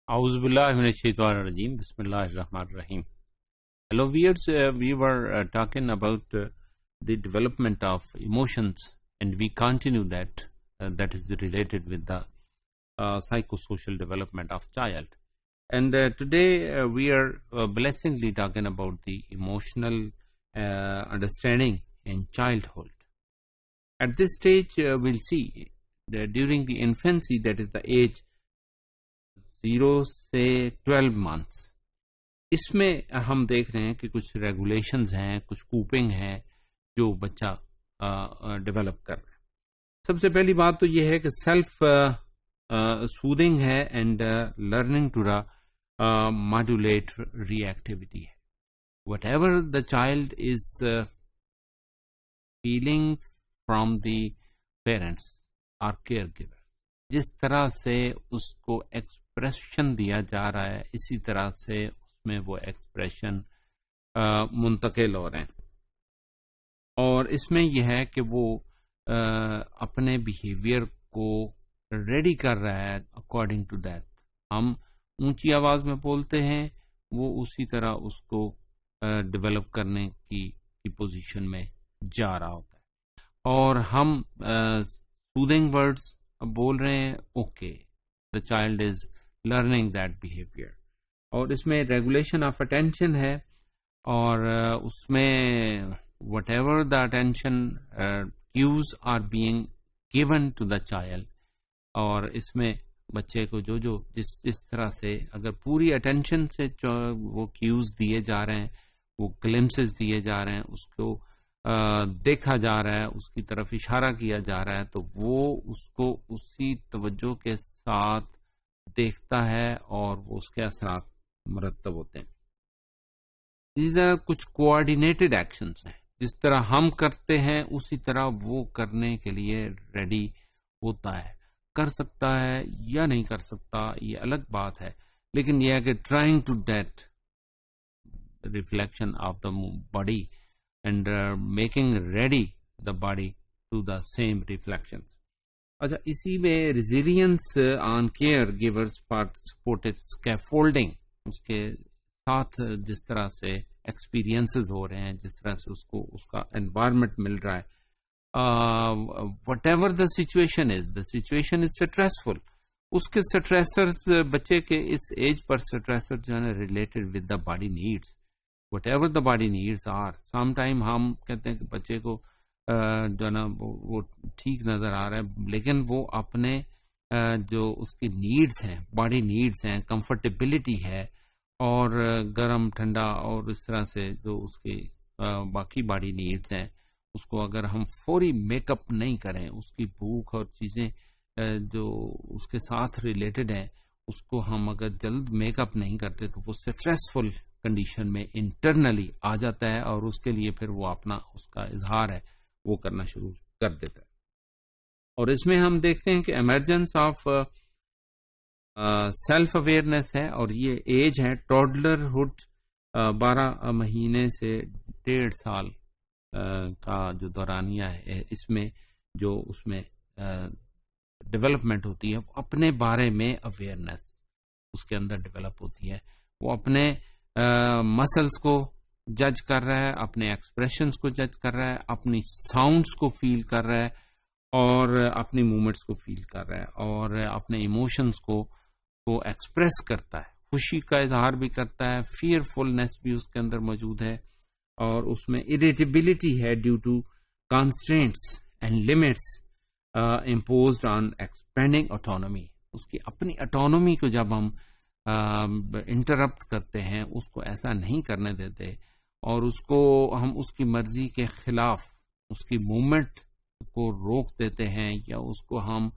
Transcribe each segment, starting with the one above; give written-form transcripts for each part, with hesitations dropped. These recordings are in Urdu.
اعوذ باللہ من الشیطان الرجیم بسم اللہ الرحمن الرحیم. Hello viewers, we were talking about the development of emotions, and we continue that. That is related with the psychosocial development of child. And today we are blessingly talking about the emotional understanding in childhood. At this stage, we'll see that during the infancy, that is the age 0 سے 12 months, اس میں ہم دیکھ رہے ہیں کہ کچھ ریگولیشنز ہیں, کچھ کوپنگ ہے جو بچہ ڈیولپ کر رہا ہے. سب سے پہلی بات تو یہ ہے کہ سیلف سودنگ ہے and learning to modulate reactivity ہے. Whatever the child is feeling from the parents اور کیئر گیور, جس طرح سے اس کو ایکسپریشن دیا جا رہا ہے, اسی طرح سے اس میں وہ ایکسپریشن منتقل ہو رہے ہیں. اور اس میں یہ ہے کہ وہ اپنے بیہیویئر کو ریڈی کر رہا ہے اکارڈنگ ٹو دیٹ. ہم اونچی آواز میں بولتے ہیں, وہ اسی طرح اس کو ڈیولپ کرنے کی پوزیشن میں جا رہا ہوتا ہے. اور ہم سودنگ ورڈز بول رہے ہیں, okay the child is learning that behaviour. اور اس میں ریگولیشن آف اٹینشن ہے, اور اس میں whatever the attention cues are being given to the child, اور اس میں بچے کو جو جس طرح سے اگر پوری اٹینشن سے وہ کیوز دیے جا رہے ہیں, وہ گلمسز دیے جا رہے ہیں, اس کو دیکھا جا رہا ہے, اس کی طرف اشارہ کیا جا رہا ہے, تو وہ اس کو اسی توجہ کے ساتھ دیکھتا ہے اور وہ اس کے اثرات مرتب ہوتے ہیں. اسی طرح کچھ کوآرڈینیٹڈ ایکشنز ہیں, جس طرح ہم کرتے ہیں اسی طرح وہ کرنے کے لیے ریڈی ہوتا ہے. کر سکتا ہے یا نہیں کر سکتا یہ الگ بات ہے, لیکن یہ ہے کہ trying to date reflection of the body and making ready the body to the same reflections. اچھا, اسی میں resilience on caregivers givers supported scaffolding, اس کے ساتھ جس طرح سے experiences ہو رہے ہیں, جس طرح سے اس کو اس کا environment مل رہا ہے, whatever the situation is stressful. اس کے stressors بچے کے اس ایج پر stressors جو ہے نا related with the body needs. Whatever the body needs are. Sometime ہم کہتے ہیں کہ بچے کو جو ہے نا وہ ٹھیک نظر آ رہا ہے, لیکن وہ اپنے جو اس کی نیڈس ہیں, باڈی نیڈس ہیں, کمفرٹیبلٹی ہے, اور گرم ٹھنڈا اور اس طرح سے جو اس کی باقی باڈی نیڈس ہیں, اس کو اگر ہم فوری میک اپ نہیں کریں, اس کی بھوک اور چیزیں جو اس کے ساتھ ریلیٹڈ ہیں, اس کو ہم اگر جلد میک اپ نہیں کرتے تو وہ اسٹریسفل کنڈیشن میں انٹرنلی آ جاتا ہے, اور اس کے لیے پھر وہ اپنا اس کا اظہار ہے وہ کرنا شروع کر دیتا ہے. اور اس میں ہم دیکھتے ہیں کہ ایمرجنس آف سیلف اویئرنیس ہے, اور یہ ایج ہے ٹوڈلر ہوڈ, 12 مہینے سے 1.5 سال کا جو دورانیہ ہے, اس میں جو اس میں ڈیولپمنٹ ہوتی ہے, وہ اپنے بارے میں اویئرنیس اس کے اندر ڈیولپ ہوتی ہے. وہ اپنے مسلس کو جج کر رہا ہے, اپنے ایکسپریشنز کو جج کر رہا ہے, اپنی ساؤنڈس کو فیل کر رہا ہے, اور اپنی موومنٹس کو فیل کر رہا ہے, اور اپنے ایموشنز کو ایکسپریس کرتا ہے. خوشی کا اظہار بھی کرتا ہے, فیئرفلنس بھی اس کے اندر موجود ہے, اور اس میں اریٹیبلٹی ہے due to constraints and limits imposed on expanding autonomy. اس کی اپنی آٹونومی کو جب ہم انٹرپٹ کرتے ہیں, اس کو ایسا نہیں کرنے دیتے, اور اس کو ہم اس کی مرضی کے خلاف اس کی موومنٹ کو روک دیتے ہیں, یا اس کو ہم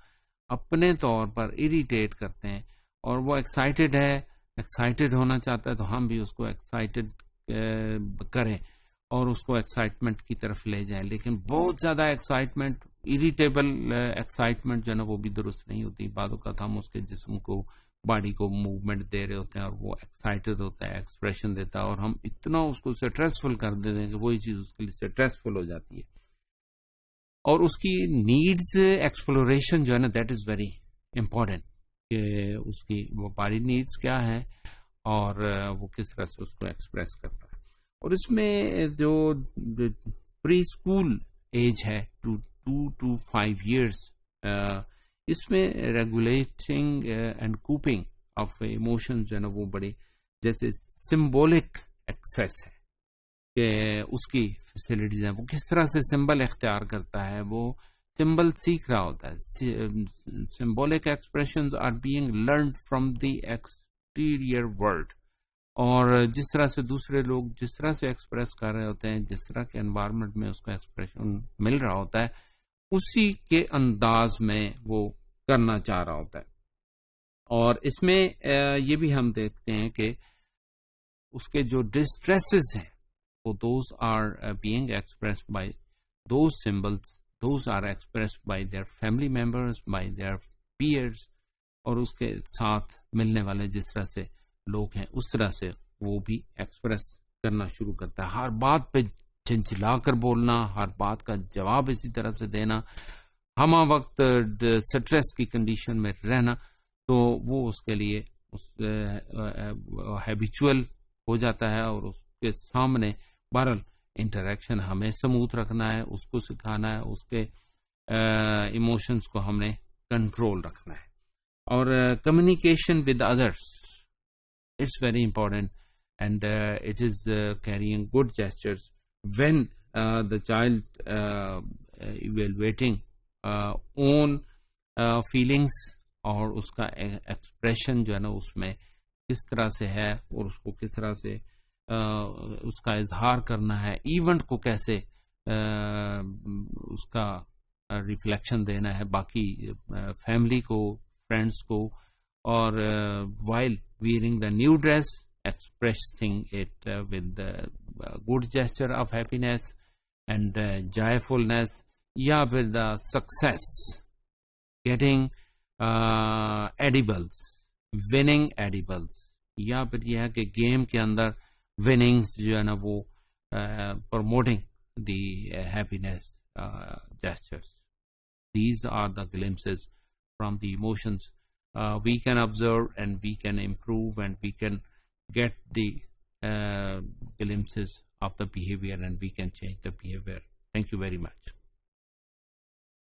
اپنے طور پر اریٹیٹ کرتے ہیں, اور وہ ایکسائٹیڈ ہونا چاہتا ہے, تو ہم بھی اس کو ایکسائٹیڈ کریں اور اس کو ایکسائٹمنٹ کی طرف لے جائیں. لیکن بہت زیادہ ایکسائٹمنٹ, اریٹیبل ایکسائٹمنٹ جو ہے نا وہ بھی درست نہیں ہوتی. بعد اوقات ہم اس کے جسم کو, باڈی کو موومنٹ دے رہے ہوتے ہیں, اور وہ ایکسائٹیڈ ہوتا ہے, ایکسپریشن دیتا ہے, اور ہتے ہم اتنا اس کو اسٹریسفل کر دیتے ہیں کہ وہی چیز اس کے لیے اسٹریسفل ہو جاتی ہے. اور اس کی نیڈز ایکسپلوریشن جو ہے نا, دیٹ از ویری امپورٹنٹ. کہ اس کی وہ باڈی نیڈس کیا ہے اور وہ کس طرح سے اس کو ایکسپریس کرتا ہے. اور اس میں جو پری اسکول ایج ہے 2 to 5 years, اس میں regulating and coping of emotion جو ہے نا وہ بڑی جیسے سمبولک ایکسیس ہے کہ اس کی فیسلٹیز ہیں, وہ کس طرح سے سمبل اختیار کرتا ہے, وہ سمبل سیکھ رہا ہوتا ہے. Symbolic expressions are being learned from the exterior world, اور جس طرح سے دوسرے لوگ جس طرح سے ایکسپریس کر رہے ہوتے ہیں, جس طرح کے انوائرمنٹ میں اس کا ایکسپریشن مل رہا ہوتا ہے, اسی کے انداز میں وہ کرنا چاہ رہا ہوتا ہے. اور اس میں یہ بھی ہم دیکھتے ہیں کہ اس کے جو ڈسٹریسز ہیں وہ those are being expressed by those symbols, those are expressed by their family members, by their peers, اور اس کے ساتھ ملنے والے جس طرح سے لوگ ہیں اس طرح سے وہ بھی ایکسپریس کرنا شروع کرتا ہے. ہر بات پہ چنچلا کر بولنا, ہر بات کا جواب اسی طرح سے دینا, ہمہ وقت سٹریس کی کنڈیشن میں رہنا, تو وہ اس کے لیے ہیبیچول ہو جاتا ہے. اور اس کے سامنے بہرحال انٹریکشن ہمیں سموتھ رکھنا ہے, اس کو سکھانا ہے, اس کے ایموشنز کو ہم نے کنٹرول رکھنا ہے. اور communication with others, it's very important, and it is caring good gestures when the child evaluating own feelings, اور اس کا ایکسپریشن جو ہے نا اس میں کس طرح سے ہے, اور اس کو کس طرح سے اس کا اظہار کرنا ہے, ایونٹ کو کیسے اس کا ریفلیکشن دینا ہے باقی فیملی کو, فرینڈس کو, اور while wearing the new dress, expressing it with the good gesture of happiness and joyfulness, یا پھر the success, getting edibles, winning edibles, یا پھر یہ ہے کہ گیم کے اندر winnings جو ہے نا وہ promoting the happiness gestures. These are the glimpses from the emotions we can observe, and we can improve, and we can get the glimpses of the behavior, and we can change the behavior. Thank you very much.